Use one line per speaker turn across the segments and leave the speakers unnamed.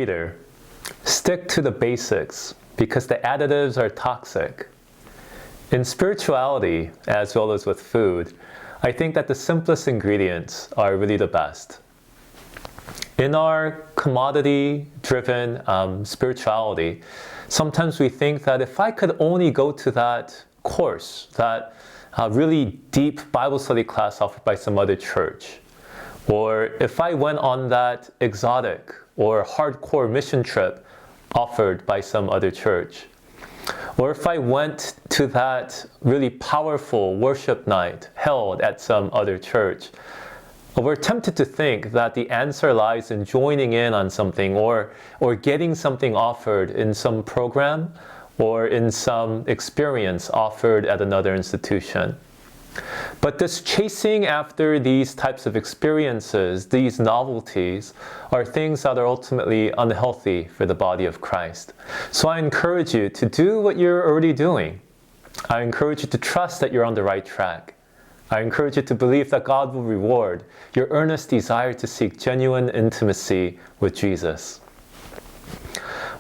reader, stick to the basics because the additives are toxic. In spirituality, as well as with food, I think that the simplest ingredients are really the best. In our commodity-driven spirituality, sometimes we think that if I could only go to that course, that really deep Bible study class offered by some other church, or if I went on that exotic or hardcore mission trip offered by some other church, or if I went to that really powerful worship night held at some other church, we're tempted to think that the answer lies in joining in on something or getting something offered in some program or in some experience offered at another institution. But this chasing after these types of experiences, these novelties, are things that are ultimately unhealthy for the body of Christ. So I encourage you to do what you're already doing. I encourage you to trust that you're on the right track. I encourage you to believe that God will reward your earnest desire to seek genuine intimacy with Jesus.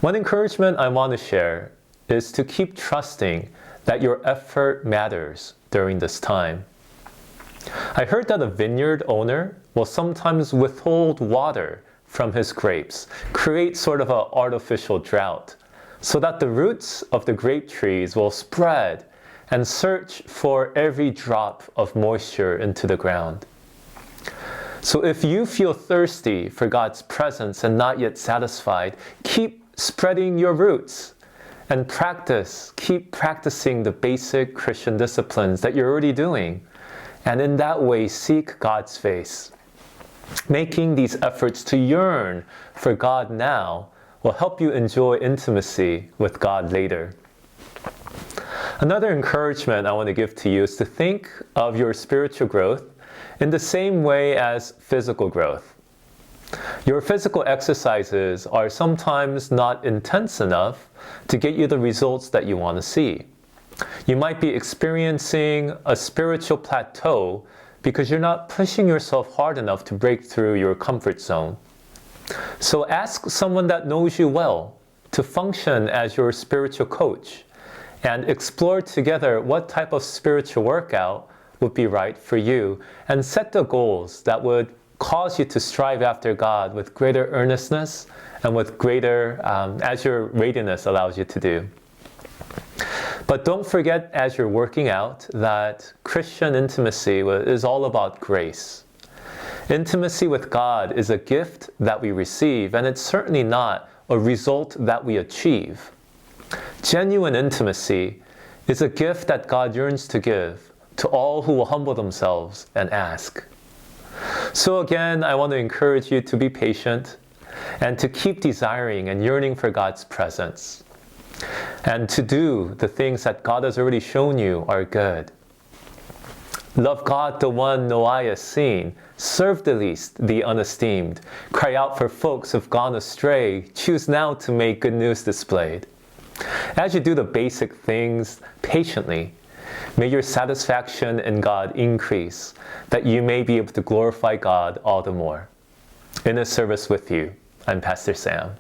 One encouragement I want to share is to keep trusting that your effort matters during this time. I heard that a vineyard owner will sometimes withhold water from his grapes, create sort of an artificial drought, so that the roots of the grape trees will spread and search for every drop of moisture into the ground. So if you feel thirsty for God's presence and not yet satisfied, keep spreading your roots and keep practicing the basic Christian disciplines that you're already doing. And in that way, seek God's face. Making these efforts to yearn for God now will help you enjoy intimacy with God later. Another encouragement I want to give to you is to think of your spiritual growth in the same way as physical growth. Your physical exercises are sometimes not intense enough to get you the results that you want to see. You might be experiencing a spiritual plateau because you're not pushing yourself hard enough to break through your comfort zone. So ask someone that knows you well to function as your spiritual coach and explore together what type of spiritual workout would be right for you, and set the goals that would cause you to strive after God with greater earnestness and with greater, as your readiness allows you to do. But don't forget, as you're working out, that Christian intimacy is all about grace. Intimacy with God is a gift that we receive, and it's certainly not a result that we achieve. Genuine intimacy is a gift that God yearns to give to all who will humble themselves and ask. So again, I want to encourage you to be patient and to keep desiring and yearning for God's presence, and to do the things that God has already shown you are good. Love God, the one no eye has seen. Serve the least, the unesteemed. Cry out for folks who've gone astray. Choose now to make good news displayed. As you do the basic things patiently, may your satisfaction in God increase, that you may be able to glorify God all the more. In this service with you, I'm Pastor Sam.